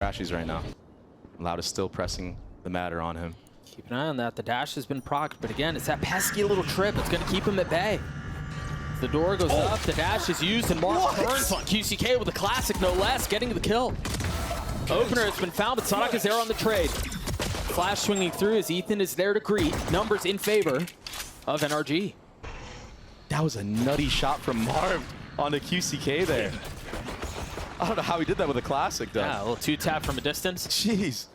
crashies right now. Loud is still pressing the matter on him. Keep an eye on that. The dash has been procced, but again, it's that pesky little trip. It's going to keep him at bay. The door goes up, the dash is used, and Marv turns on QCK with a classic, no less, getting the kill. Opener has been found, but saadhak is there on the trade. Flash swinging through as Ethan is there to greet. Numbers in favor of NRG. That was a nutty shot from Marv on the QCK there. I don't know how he did that with a classic, though. Yeah, a little two-tap from a distance. Jeez.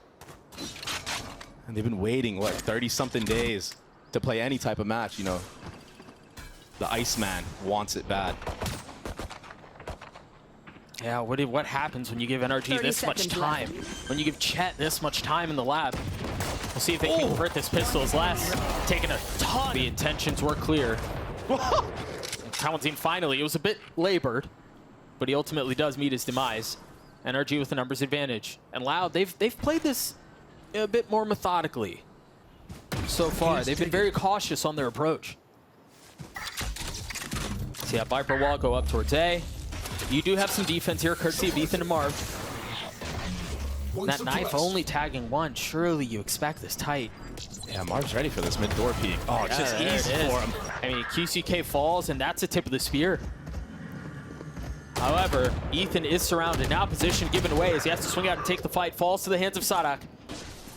And they've been waiting, what, 30-something days to play any type of match, you know. The Iceman wants it bad. Yeah, what happens when you give NRG this much time? When you give Chet this much time in the lab? We'll see if they can convert this pistol as less. Taking a ton. The intentions were clear. cauanzin finally, it was a bit labored, but he ultimately does meet his demise. NRG with the numbers advantage. And Loud, they've played this a bit more methodically so far. They've been very cautious on their approach. See that Viper wall go up towards A. You do have some defense here, courtesy of Ethan and Marv. That knife only tagging one. Surely you expect this tight. Yeah, Marv's ready for this mid-door peek. Oh, it's just easy for him. I mean, QCK falls, and that's the tip of the spear. However, Ethan is surrounded. Now position given away as he has to swing out and take the fight. Falls to the hands of saadhak.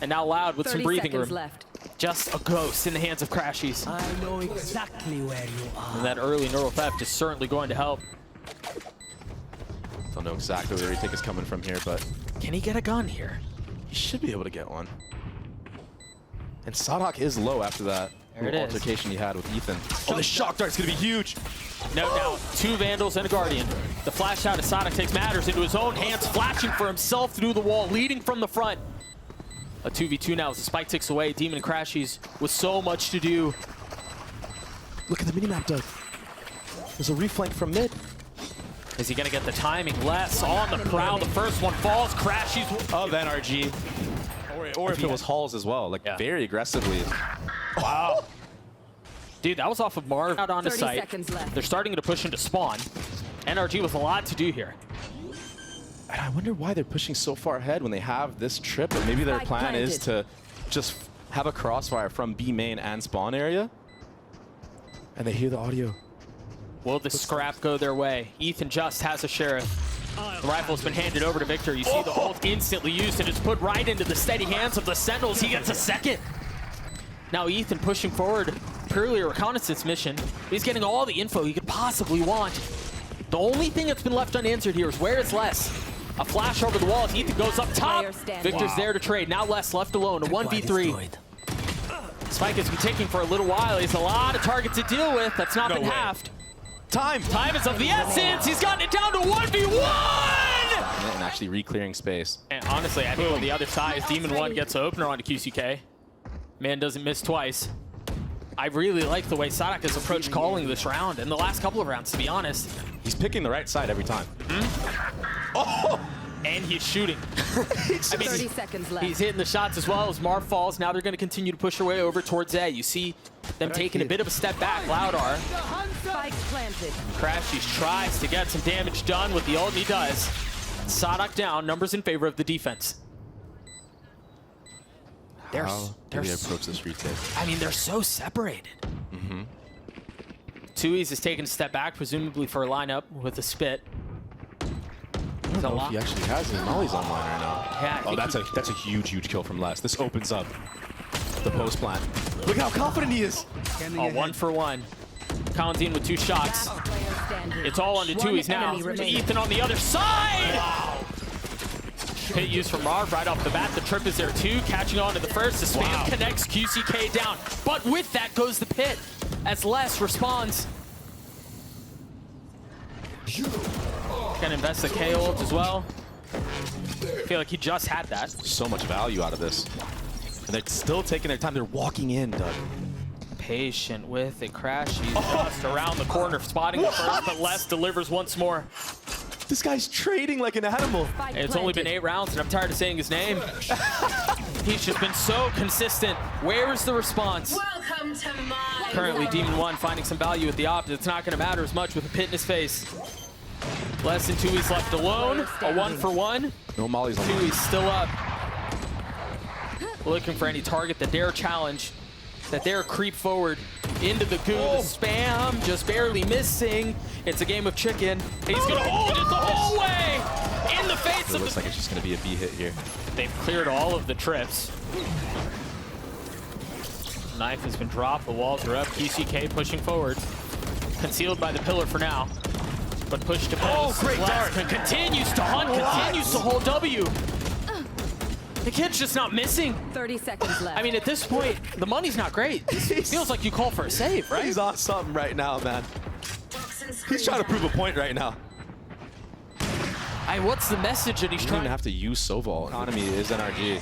And now Loud with some breathing room. Left. Just a ghost in the hands of crashies. I know exactly where you are. And that early neural theft is certainly going to help. Don't know exactly where he think is coming from here, but Can he get a gun here? he should be able to get one. And saadhak is low after that altercation he had with Ethan. Oh, the shock dart's gonna be huge. No doubt, two Vandals and a Guardian. The flash out of saadhak takes matters into his own hands, flashing for himself through the wall, leading from the front. A 2v2 now as the spike ticks away. Demon and crashies with so much to do. Look at the minimap, Doug. There's a reflank from mid. Is he gonna get the timing? Less on the prowl. The first one falls. Crashies Of NRG. Or if it was Halls as well, like very aggressively. Wow. Dude, that was off of Marv out onto 30 site. seconds left. They're starting to push into spawn. NRG with a lot to do here. And I wonder why they're pushing so far ahead when they have this trip, or maybe their plan is to just have a crossfire from B main and spawn area. And they hear the audio. Will the scrap go their way? Ethan just has a sheriff. The rifle's been handed over to Victor. You see the ult instantly used, and it's put right into the steady hands of the Sentinels. He gets a second. Now Ethan pushing forward, purely a reconnaissance mission. He's getting all the info he could possibly want. The only thing that's been left unanswered here is where is Les? A flash over the wall as Ethan goes up top. Victor's there to trade. Now Les left alone, a 1v3. Spike has been ticking for a little while. He has a lot of targets to deal with. That's not been halved. Time is of the essence. He's gotten it down to 1v1! And actually re-clearing space. And honestly, I think on the other side, as Demon 1 gets an opener onto QCK. Man doesn't miss twice. I really like the way saadhak has approached calling this round, and the last couple of rounds, to be honest. He's picking the right side every time. And he's shooting. I mean, 30 seconds left. he's hitting the shots as well as Marv falls. Now they're going to continue to push their way over towards A. You see them taking a bit of a step back. Loud are. Spike planted. crashies tries to get some damage done with the ult, and he does. saadhak down, numbers in favor of the defense. How do we approach this retake? I mean, they're so separated. Tuyz is taking a step back, presumably for a lineup with a spit. I don't know if he actually has any mollies online right now. Yeah, oh, that's a huge kill from Les. This opens up the post plant. Look how confident he is. Oh, 1 for 1. cauanzin with 2 shots. It's all onto Tuyz now. Ethan on the other side. Wow. Pit use from Marv right off the bat. The trip is there too. Catching on to the first. The spam connects QCK down. But with that goes the pit as Les responds. Gonna invest the K ult as well. I feel like he just had that. So much value out of this. And they're still taking their time. They're walking in, Doug. Patient with it. crashies just around the corner, spotting the first, but Les delivers once more. This guy's trading like an animal. It's only been 8 rounds, and I'm tired of saying his name. He's just been so consistent. Where's the response? Welcome to my Currently, Demon 1 finding some value at the op. It's not going to matter as much with a pit in his face. Less than 2 weeks left alone. A 1-for-1. No mollies on Tui's still up. Looking for any target. The dare challenge. That dare creep forward into the goo. The spam just barely missing. It's a game of chicken. He's going to hold it the whole way. In the face It of looks like it's just going to be a B hit here. They've cleared all of the trips. Knife has been dropped. The walls are up. QCK pushing forward. Concealed by the pillar for now. But pushed to post. Great dart. Continues to hunt. Continues to hold W. The kid's just not missing. 30 seconds left. I mean, at this point, the money's not great. It feels like you call for a save, right? He's on something right now, man. He's trying to prove a point right now. What's the message that he's You don't trying even have to use Soval. Economy is NRG.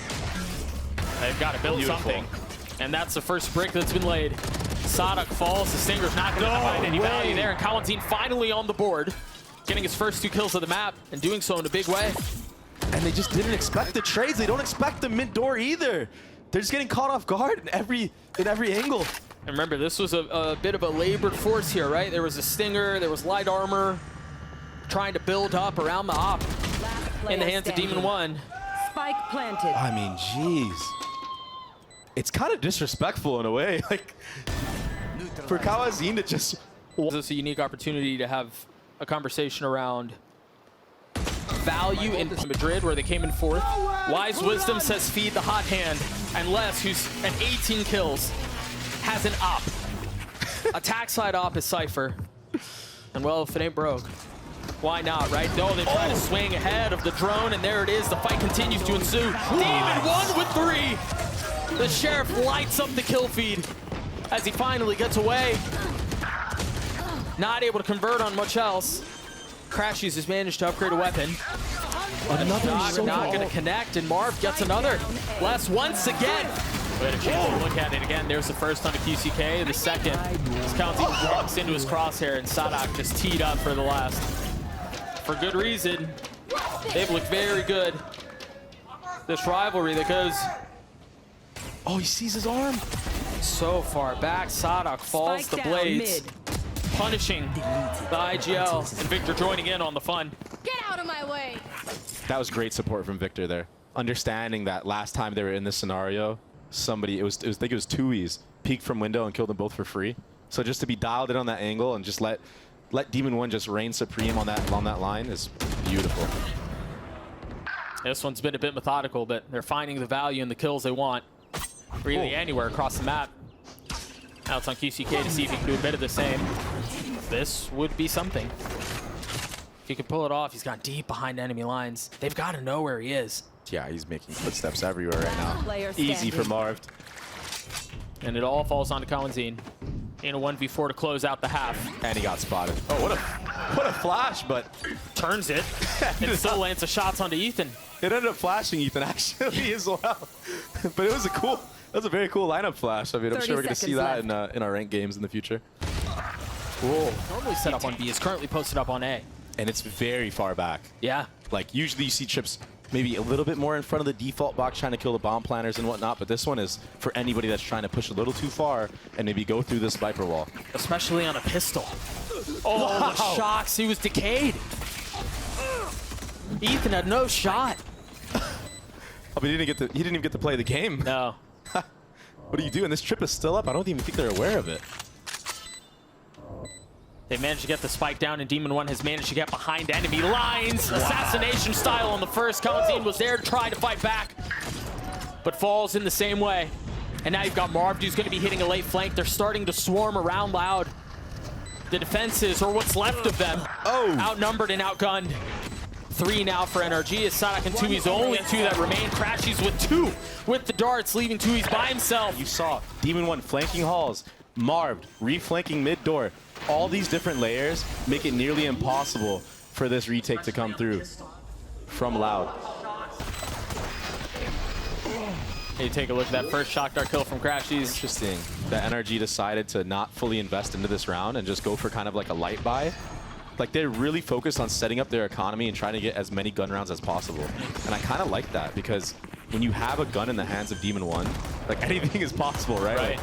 They've got to build Beautiful. something. And that's the first brick that's been laid. saadhak falls. The Stinger's not going to provide any value there. And cauanzin finally on the board, getting his first 2 kills of the map and doing so in a big way. And they just didn't expect the trades. They don't expect the mid door either. They're just getting caught off guard in every angle. And remember, this was a bit of a labored force here, right? There was a Stinger, there was light armor, trying to build up around the op in the hands of Demon 1. Spike planted. I mean, jeez. It's kind of disrespectful in a way. Like, for cauanzin to just... This is a unique opportunity to have a conversation around value in Madrid, where they came in 4th. Wise Wisdom says feed the hot hand. And Les, who's at 18 kills, has an op. Attack side op is Cypher. And well, if it ain't broke, why not, right? No, they try to swing ahead of the drone, and there it is. The fight continues to ensue. Demon 1 with 3. The Sheriff lights up the kill feed as he finally gets away. Not able to convert on much else. crashies has managed to upgrade a weapon. Another not going to connect, and Marv gets another. Les once again. We had a chance to look at it again. There's the first on the QCK, the second. As cauanzin walks into his crosshair, and saadhak just teed up for the last. For good reason. They've looked very good. This rivalry that goes... Oh, he sees his arm. So far back, saadhak falls Spike the down blades, mid. punishing the IGL, and Victor joining in on the fun. Get out of my way. That was great support from Victor there. Understanding that last time they were in this scenario, somebody, I think it was tuyz, peeked from window and killed them both for free. So just to be dialed in on that angle and just let Demon 1 just reign supreme on that line is beautiful. This one's been a bit methodical, but they're finding the value in the kills they want. Really anywhere across the map. Now it's on QCK to see if he can do a bit of the same. This would be something. If he can pull it off, he's gone deep behind enemy lines. They've got to know where he is. Yeah, he's making footsteps everywhere right now. Player Easy for standing. Marved. And it all falls onto cauanzin in a 1v4 to close out the half. And he got spotted. Oh, what a flash, but Turns it and still lands the shots onto Ethan. it ended up flashing Ethan actually as well. But it was a very cool lineup flash. I mean, I'm 30 sure we're going to see seconds that in our ranked games in the future. Cool. Normally set up on B, is currently posted up on A. And it's very far back. Yeah. Like, usually you see trips maybe a little bit more in front of the default box trying to kill the bomb planners and whatnot, but this one is for anybody that's trying to push a little too far and maybe go through this Viper wall. Especially on a pistol. Oh, wow. The shocks. He was decayed. Ethan had no shot. Oh, but he didn't even get to play the game. No. What are you doing? This trip is still up. I don't even think they're aware of it. They managed to get the spike down, and Demon 1 has managed to get behind enemy lines. Wow. Assassination style on the first. cauanzin was there to try to fight back, but falls in the same way. And now you've got Marved, who's going to be hitting a late flank. They're starting to swarm around loud. The defenses, or what's left of them, outnumbered and outgunned. 3 now for NRG, as saadhak and tuyz, only 2 that remain. crashies with 2 with the darts, leaving tuyz by himself. You saw Demon 1 flanking halls, Marved reflanking mid door. All these different layers make it nearly impossible for this retake to come through from Loud. Hey, take a look at that first shock dart kill from crashies. Interesting that NRG decided to not fully invest into this round and just go for kind of like a light buy. Like, they're really focused on setting up their economy and trying to get as many gun rounds as possible. And I kind of like that, because when you have a gun in the hands of Demon 1, like, anything is possible, right? Right.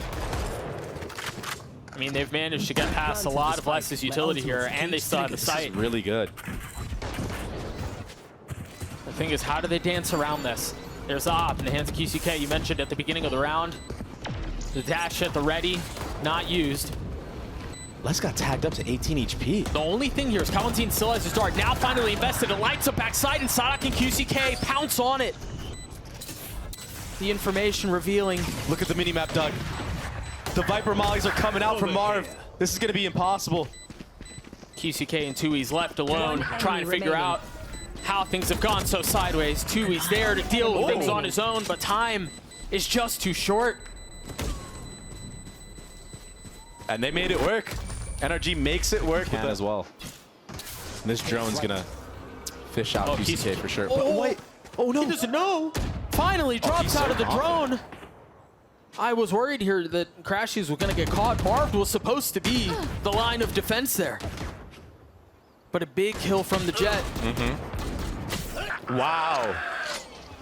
I mean, they've managed to get past a lot of Less's utility here, and they still have the sight. Really good. The thing is, how do they dance around this? There's the op in the hands of QCK. You mentioned at the beginning of the round. The dash at the ready, not used. Les got tagged up to 18 HP. The only thing here is cauanzin still has his dart. Now finally invested. It lights up backside, and saadhak and QCK pounce on it. The information revealing. Look at the minimap, Doug. The Viper mollies are coming out from Marved. This is going to be impossible. QCK and tuyz left alone, trying to figure out how things have gone so sideways. tuyz there to deal with things on his own, but time is just too short. And they made it work. NRG makes it work as well. And this drone's going to fish out QCK for sure. Oh, wait. Oh, no. He doesn't know. Finally drops out of the drone. I was worried here that crashies were going to get caught. Marved was supposed to be the line of defense there. But a big kill from the Jet. Wow.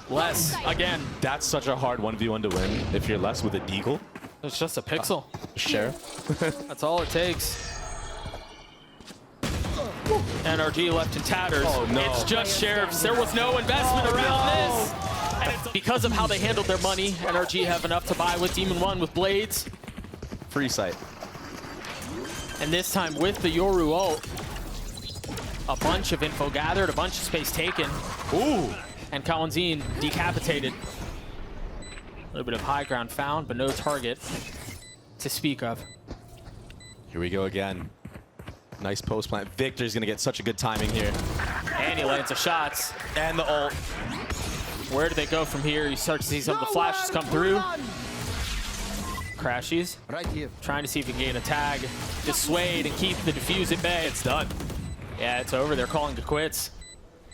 Les, again. That's such a hard 1v1 to win if you're Les with a deagle. It's just a pixel. Sheriff. That's all it takes. NRG left in tatters. Oh, no. It's just sheriffs. There was no investment around this. And it's because of how they handled their money, NRG have enough to buy with Demon 1 with blades. Free sight. And this time with the Yoru ult, a bunch of info gathered, a bunch of space taken. Ooh. And cauanzin decapitated. A little bit of high ground found, but no target to speak of. Here we go again. Nice post plant. Victor's going to get such a good timing here. And he lands the shots. And the ult. Where do they go from here? You start to see some of the flashes come through. crashies. Right here. Trying to see if he can gain a tag, dissuade, and keep the defuse at bay. It's done. Yeah, it's over. They're calling it quits.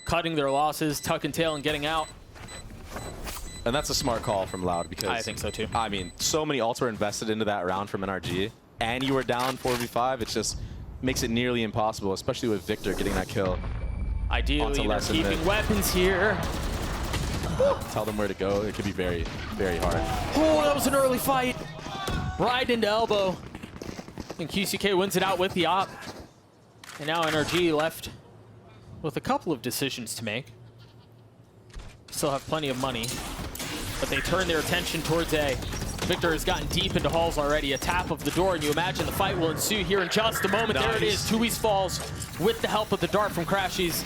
Cutting their losses, tuck and tail, and getting out. And that's a smart call from Loud because... I think so too. I mean, so many ults were invested into that round from NRG, and you were down 4v5. It just makes it nearly impossible, especially with Victor getting that kill. Ideally, they're keeping weapons here. Tell them where to go. It could be very, very hard. Oh, that was an early fight. Right into elbow. And QCK wins it out with the op. And now NRG left with a couple of decisions to make. Still have plenty of money, but they turn their attention towards A. Victor has gotten deep into halls already. A tap of the door, and you imagine the fight will ensue here in just a moment. Nice. There it is. tuyz falls with the help of the dart from crashies.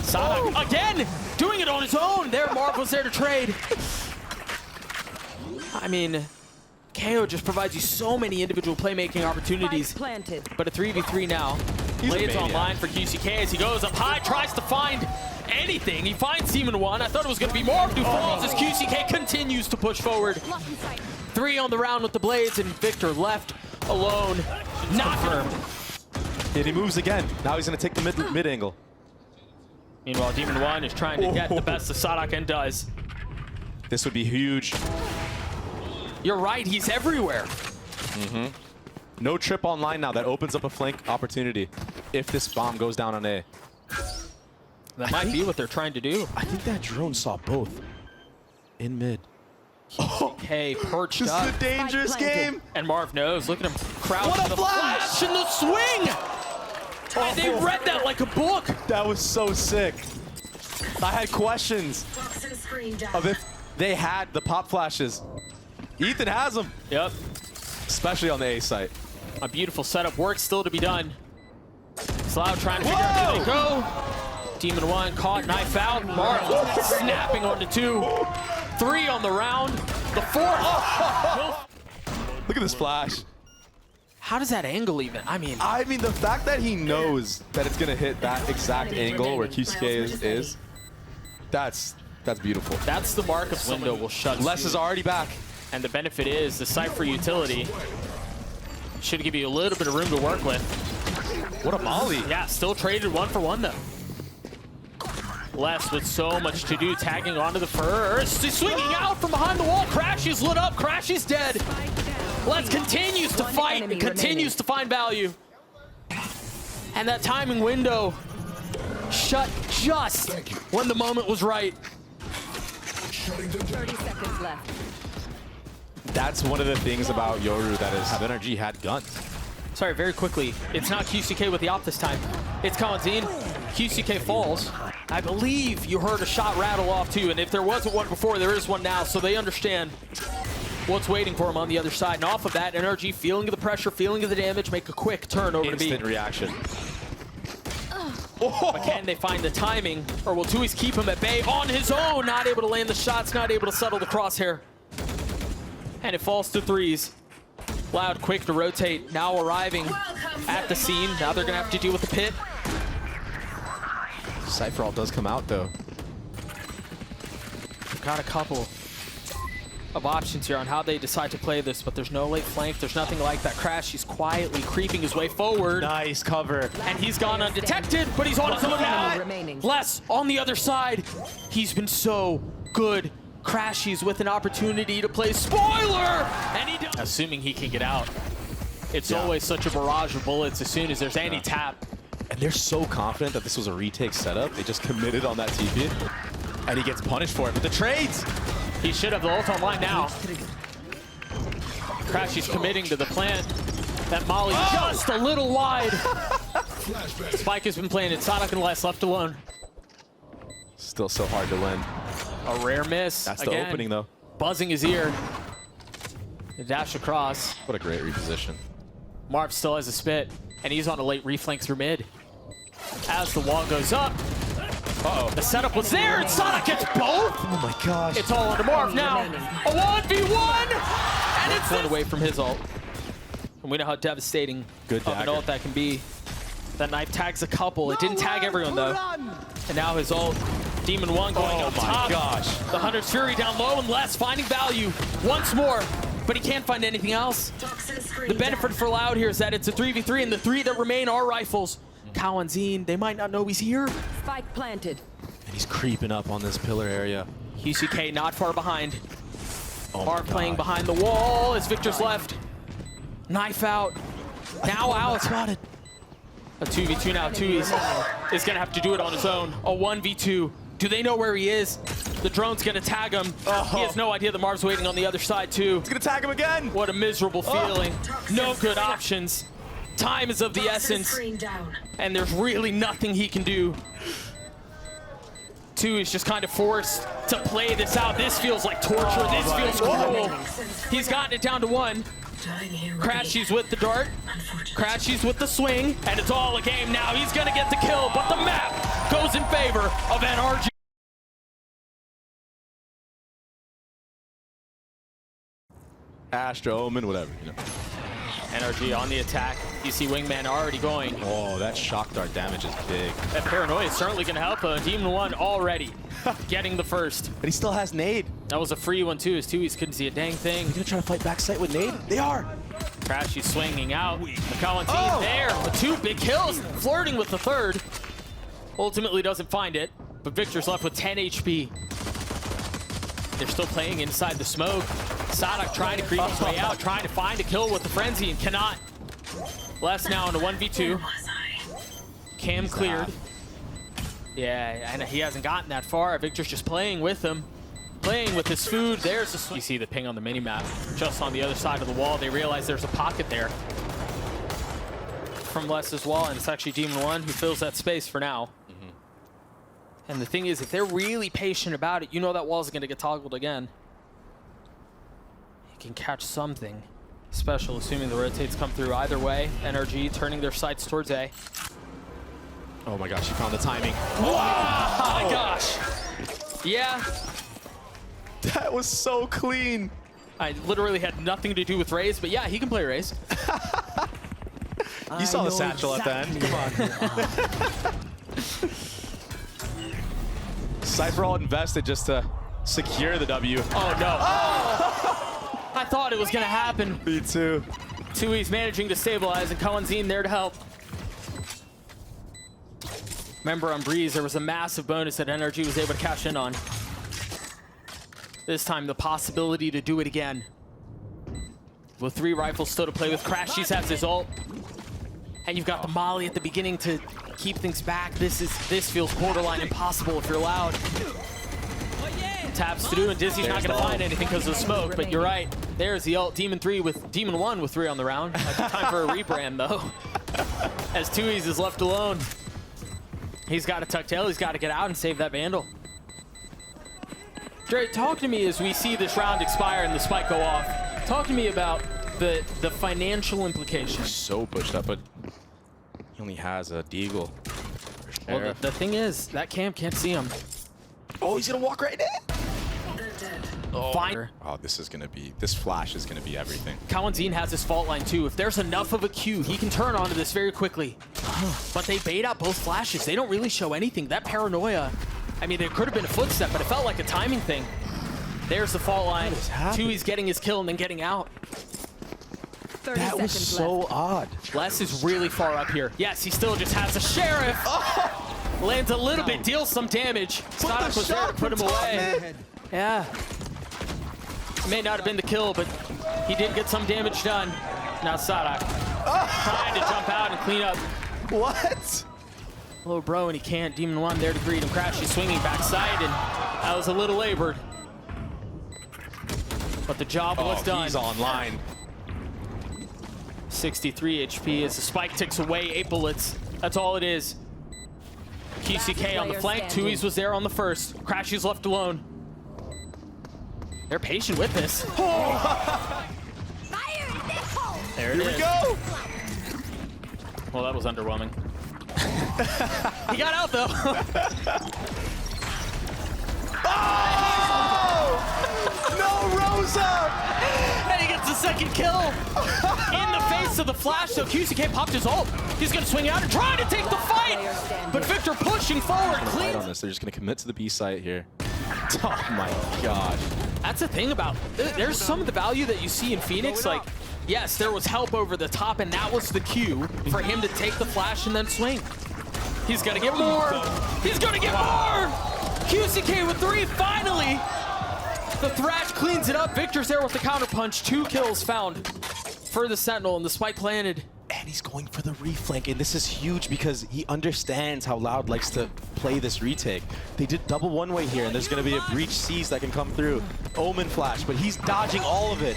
saadhak again doing it on his own. There, Marv was there to trade. I mean, KO just provides you so many individual playmaking opportunities. But a 3v3 now. Blades online for QCK as he goes up high, tries to find anything. He finds Demon 1. I thought it was going to be Marved who falls as QCK continues to push forward. 3 on the round with the blades, and Victor left alone. Not confirmed. And he moves again. Now he's going to take the mid angle. Meanwhile, Demon 1 is trying to get the best of saadhak and does. This would be huge. You're right, he's everywhere. No trip online now. That opens up a flank opportunity if this bomb goes down on A. That might be what they're trying to do. I think that drone saw both in mid. QCK perched This up. is a dangerous game. And Marv knows. Look at him crouch. What a the flash! and the swing! And they read that like a book. That was so sick. I had questions of if they had the pop flashes. Ethan has them. Yep. Especially on the A site. A beautiful setup. Work still to be done. Slough trying to figure out where they go. Demon 1 caught, knife out. Marv snapping onto 2. 3 on the round. The 4th. Look at this flash. How does that angle even? I mean, the fact that he knows that it's gonna hit that exact angle where QCK is that's beautiful. that's the mark of window will shut. Les is already back. And the benefit is the Cypher utility should give you a little bit of room to work with. What a molly. Yeah, still traded 1 for 1 though. Les with so much to do, tagging onto the first. He's swinging out from behind the wall. crashies lit up. crashies dead. Les continues to fight and continues to find value. And that timing window shut just when the moment was right. 30 seconds left. That's one of the things about Yoru that is NRG had guns. Sorry, very quickly. It's not QCK with the op this time. It's cauanzin. QCK falls. I believe you heard a shot rattle off too, and if there wasn't one before, there is one now, so they understand what's waiting for him on the other side. And off of that, NRG feeling of the pressure, feeling of the damage, make a quick turn over to B. Instant reaction. But can they find the timing, or will tuyz keep him at bay on his own? Not able to land the shots, not able to settle the crosshair. And it falls to threes. Loud, quick to rotate, now arriving at the scene. Now they're gonna have to deal with the pit. Cypher does come out though. We've got a couple of options here on how they decide to play this, but there's no late flank, there's nothing like that. Crashies quietly creeping his way forward. Nice cover. And he's gone undetected, but he's on his own now. Less on the other side. He's been so good. Crashies with an opportunity to play spoiler, and he does. Assuming he can get out. It's always such a barrage of bullets as soon as there's any tap. And they're so confident that this was a retake setup. They just committed on that TP. And he gets punished for it. But the trades! He should have the ult online now. Crashies committing to the plant. That molly just a little wide. Spike has been playing it. saadhak and less left alone. Still so hard to win. A rare miss. That's the opening though. Buzzing his ear. The dash across. What a great reposition. Marved still has a spit, and he's on a late reflank through mid. As the wall goes up, the setup was there, and saadhak gets both! Oh my gosh. It's all under Marved now. A 1v1! And it's one away from his ult. And we know how devastating of an ult that can be. That knife tags a couple. It didn't tag everyone though. And now his ult. Demon 1 going up top. Gosh. The Hunter's Fury down low, and less finding value once more. But he can't find anything else. The benefit for Loud here is that it's a 3v3, and the three that remain are rifles. Cauanzin, they might not know he's here. Spike planted. And he's creeping up on this pillar area. QCK not far behind. Oh Marv playing behind the wall as Victor's left. Knife out. Now out spotted. A 2v2 now. tuyz is going to have to do it on his own. A 1v2. Do they know where he is? The drone's going to tag him. He has no idea the Marv's waiting on the other side too. He's going to tag him again. What a miserable feeling. No good options. Time is of the essence. And there's really nothing he can do. tuyz just kind of forced to play this out. This feels like torture. This feels cruel. He's gotten it down to one. Crashies with the dart. Crashies with the swing. And it's all a game now. He's going to get the kill, but the map goes in favor of NRG. Astro, Omen, whatever, you know. NRG on the attack. You see Wingman already going. Oh, that shock dart damage is big. That paranoia is certainly going to help. Demon 1 already getting the first. But he still has nade. That was a free one too, as tuyz couldn't see a dang thing. They're going to try to fight backside with nade? They are. Crashies swinging out. The cauanzin there with 2 big kills, flirting with the third. Ultimately doesn't find it, but Victor's left with 10 HP. They're still playing inside the smoke. saadhak trying to creep his way out, trying to find a kill with the frenzy, and cannot. Less now in a 1v2. Cam cleared. Yeah, and he hasn't gotten that far. Victor's just playing with him. Playing with his food. There's the swing. You see the ping on the minimap. Just on the other side of the wall, they realize there's a pocket there. From Les's wall, and it's actually Demon 1 who fills that space for now. And the thing is, if they're really patient about it, you know that wall's going to get toggled again. He can catch something special, assuming the rotates come through. Either way, NRG turning their sights towards A. Oh my gosh, he found the timing. Wow! Oh my gosh! Yeah. That was so clean. I literally had nothing to do with Raze, but yeah, he can play Raze. You saw the satchel at the end. Come on. Cypher all invested just to secure the W. Oh no. Oh! I thought it was gonna happen. Me too. tuyz managing to stabilize, and cauanzin there to help. Remember on Breeze, there was a massive bonus that NRG was able to cash in on. This time, the possibility to do it again. With 3 rifles still to play with, crashies has his ult. And you've got the molly at the beginning to keep things back. This feels borderline impossible if you're Loud. Taps to do, and Dizzy's not going to find anything because of the smoke, but you're right. There's the ult. Demon 1 with 3 on the round. Time for a rebrand, though. As tuyz is left alone. He's got to tuck tail. He's got to get out and save that Vandal. Dre, talk to me as we see this round expire and the spike go off. Talk to me about the financial implications. So pushed up, but he only has a deagle. Well, the thing is, that camp can't see him. Oh, he's gonna walk right in. Fine. Oh, this flash is gonna be everything. Cauanzin has his fault line too. If there's enough of a Q, he can turn onto this very quickly. But they bait out both flashes. They don't really show anything. That paranoia, I mean, there could have been a footstep, but it felt like a timing thing. There's the fault line. tuyz getting his kill and then getting out. 30 That was seconds so left. odd. Les is really far up here. Yes, he still just has a sheriff. Lands a little bit, deals some damage. saadhak was there to put him away. Yeah. May not have been the kill, but he did get some damage done. Now saadhak trying to jump out and clean up. What? Hello, bro, and he can't. Demon 1 there to greet him. crashies swinging backside, and that was a little labored. But the job was done. He's online. 63 HP as the spike ticks away. 8 bullets. That's all it is. QCK on the flank. tuyz was there on the first. crashies left alone. They're patient with this. There it is. Here we go. Well, that was underwhelming. He got out though. Oh! No, Rosa! And he gets the second kill. In the face of the flash, so QCK popped his ult. He's gonna swing out and try to take the fight. But Victor pushing forward, clean. On this, they're just gonna commit to the B site here. Oh my gosh. That's the thing about, there's some of the value that you see in Phoenix, like, yes, there was help over the top, and that was the cue for him to take the flash and then swing. He's gonna get more. He's gonna get more. QCK with 3, finally. The Thrash cleans it up. Victor's there with the counter punch. 2 kills found for the Sentinel, and the spike planted. And he's going for the reflank, and this is huge because he understands how Loud likes to play this retake. They did double one-way here, and there's going to be a breach seize that can come through. Omen flash, but he's dodging all of it.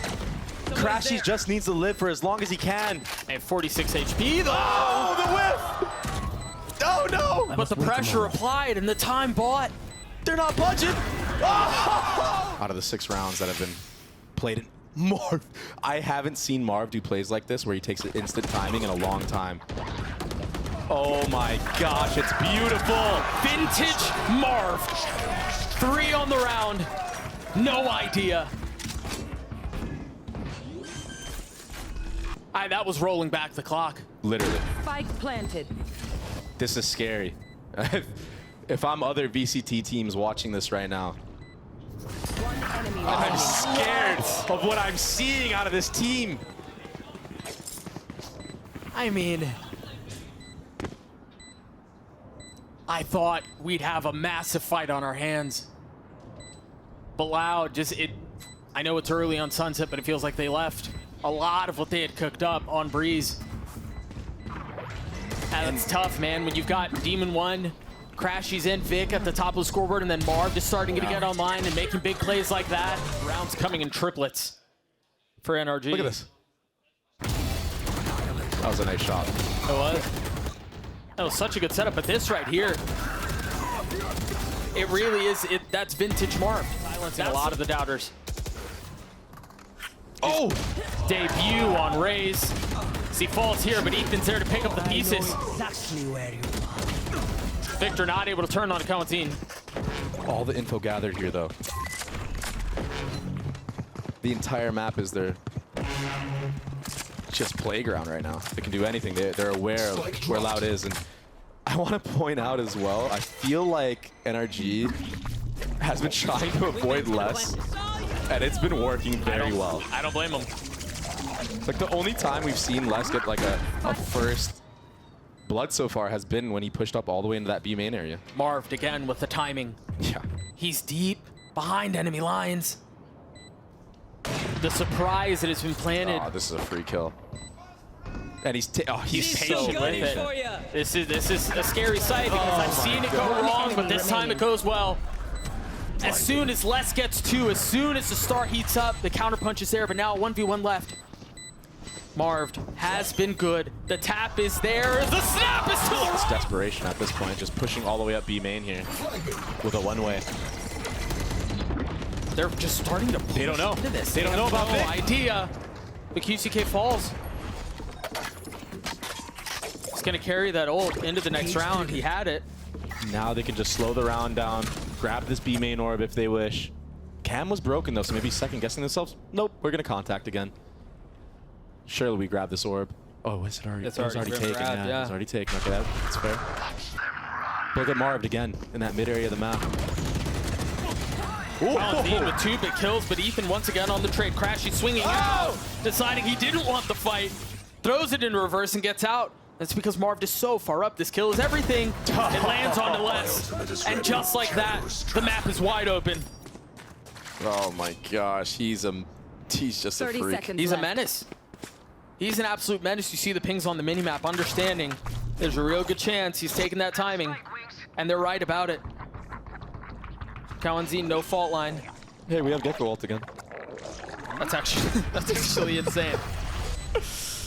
crashies just needs to live for as long as he can. And 46 HP, though. Oh, the whiff! Oh, no! But the pressure applied, and the time bought. They're not budging! Oh! Out of the 6 rounds that have been played in Marved, I haven't seen Marved do plays like this where he takes instant timing in a long time. Oh my gosh, it's beautiful. Vintage Marved. 3 on the round. No idea. That was rolling back the clock. Literally. Spike planted. This is scary. If I'm other VCT teams watching this right now, One enemy I'm remaining. scared of what I'm seeing out of this team. I mean, I thought we'd have a massive fight on our hands. But Loud, I know it's early on Sunset, but it feels like they left a lot of what they had cooked up on Breeze. And it's tough, man, when you've got Demon 1, crashies in, Vic at the top of the scoreboard, and then Marv just starting to get online and making big plays like that. Rounds coming in triplets for NRG. Look at this. That was a nice shot. It was. That was such a good setup, but this right here, it really is, that's vintage Marv. Silencing a lot of the doubters. Oh! Debut on Raze. He falls here, but Ethan's there to pick up the pieces. Exactly where you are. Victor not able to turn on cauanzin. All the info gathered here, though. The entire map is their just playground right now. They can do anything. They're aware of where Loud is, and I want to point out as well, I feel like NRG has been trying to avoid less, and it's been working very well. I don't blame him. Like, the only time we've seen Les get like a first blood so far has been when he pushed up all the way into that B main area. Marved again with the timing. Yeah. He's deep behind enemy lines. The surprise that has been planted. Oh, this is a free kill. And he's patient with it. This is a scary sight because I've seen it go wrong, but this time it goes well. As soon as Les gets 2, as soon as the start heats up, the counterpunch is there, but now 1v1 left. Marved has been good. The tap is there. The snap is to the It's desperation at this point, just pushing all the way up B main here with a one-way. They're just starting to push They don't know. into this. They don't know about no Vic. idea. The QCK falls. He's gonna carry that ult into the next round. He had it. Now they can just slow the round down, grab this B main orb if they wish. Cam was broken though, so maybe second guessing themselves. Nope, we're gonna contact again. Surely we grab this orb. Oh, is it already? It's it was already already taken. grabbed, yeah. It's already taken. Okay, that's fair. Look at Marved again in that mid area of the map. Cauanzin with 2 big kills, but Ethan once again on the trade. crashies swinging out, deciding he didn't want the fight. Throws it in reverse and gets out. That's because Marved is so far up. This kill is everything. It lands onto Les. And just like that, the map is wide open. Oh my gosh, he's just a 30 freak. seconds He's a left. menace. He's an absolute menace. You see the pings on the minimap, understanding there's a real good chance he's taking that timing. And they're right about it. Cauanzin, no fault line. Hey, we have Gecko ult again. That's actually insane.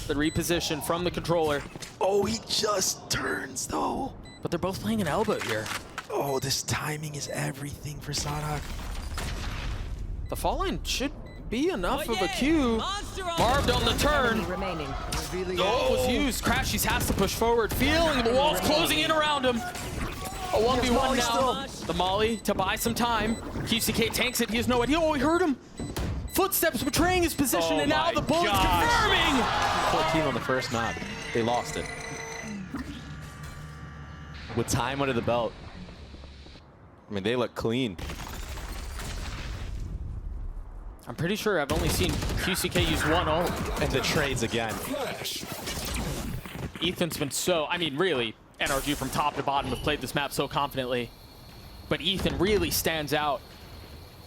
The reposition from the controller. Oh, he just turns though. But they're both playing an elbow here. Oh, this timing is everything for saadhak. The fault line should be enough of a cue. Marved on the turn. Enemy remaining. The ult was used. crashies has to push forward, feeling the walls closing in around him. A 1v1 now. The molly to buy some time. QCK tanks it. He has no idea. Oh, he heard him. Footsteps betraying his position, and now the bullet's confirming. 14 on the first map. They lost it. With time under the belt. I mean, they look clean. I'm pretty sure I've only seen QCK use 1 ult. And the trades again. Ethan's been so, I mean, really, NRG from top to bottom have played this map so confidently. But Ethan really stands out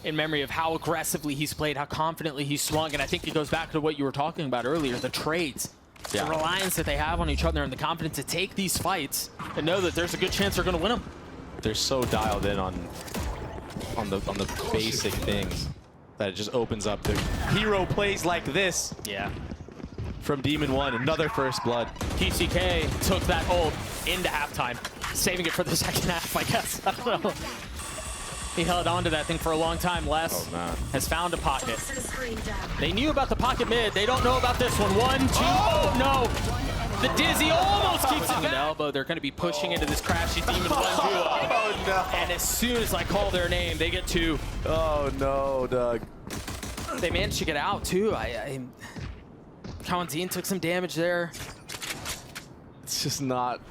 in memory of how aggressively he's played, how confidently he's swung. And I think it goes back to what you were talking about earlier, the trades. Yeah. The reliance that they have on each other and the confidence to take these fights and know that there's a good chance they're going to win them. They're so dialed in on the basic things that it just opens up the hero plays like this. Yeah. From Demon 1, another first blood. QCK took that ult into halftime, saving it for the second half, I guess. I don't know. He held on to that thing for a long time. Les has found a pocket. They knew about the pocket mid. They don't know about this one. 1, 2, oh no! The Dizzy almost keeps it an elbow. They're going to be pushing into this crashy Demon 1 duo. Oh no! And as soon as I call their name, they get 2. Oh no, Doug. They managed to get out too. Cauanzin took some damage there. It's just not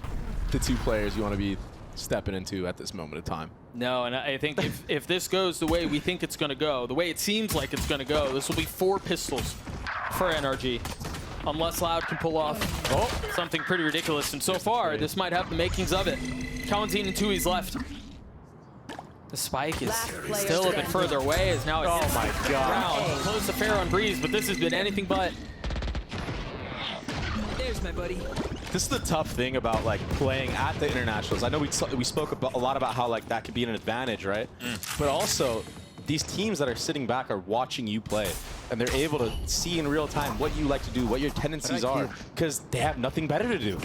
the two players you want to be stepping into at this moment of time. No, and I think if this goes the way we think it's going to go, the way it seems like it's going to go, this will be 4 pistols for NRG. Unless Loud can pull off something pretty ridiculous. And so far, this might have the makings of it. Cauanzin and tuyz left. The spike is still a bit further away as now it hits the ground. Close the fair on Breeze, but this has been anything but. There's my buddy. This is the tough thing about like playing at the internationals. I know we spoke about, a lot about how like that could be an advantage, right? But also, these teams that are sitting back are watching you play, and they're able to see in real time what you like to do, what your tendencies are, because they have nothing better to do.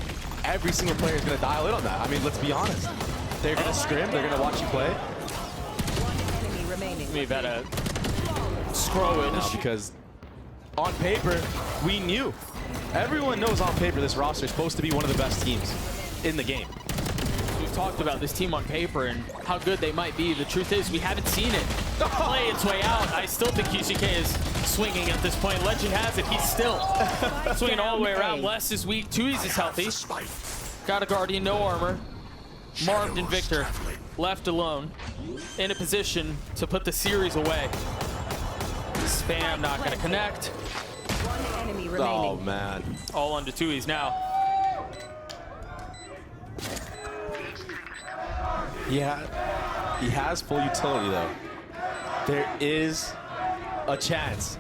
Every single player is going to dial in on that. I mean, let's be honest. They're going to scrim. They're going to watch you play. Enemy remaining. We've had a scroll Now, because on paper, we knew. Everyone knows on paper this roster is supposed to be one of the best teams in the game. We've talked about this team on paper and how good they might be. The truth is, we haven't seen it play its way out. I still think QCK is swinging at this point. Legend has it, he's still swinging all the way around. Les is weak, tuyz is healthy. Got a Guardian, no armor. Marved and Victor left alone in a position to put the series away. Spam not gonna connect. One enemy remaining. Oh, man. All onto tuyz now. Yeah, he has full utility though. There is a chance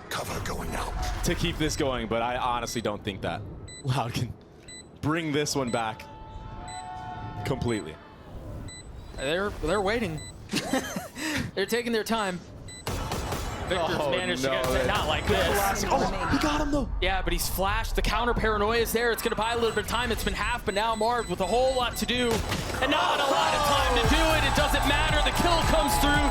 Cover going out. to keep this going, but I honestly don't think that Loud can bring this one back completely. They're waiting. They're taking their time. Victor's managed to get no, not like this. Oh, he got him though. Yeah, but he's flashed. The counter paranoia is there. It's going to buy a little bit of time. It's been half, but now Marved with a whole lot to do. And not a lot of time to do it. It doesn't matter. The kill comes through.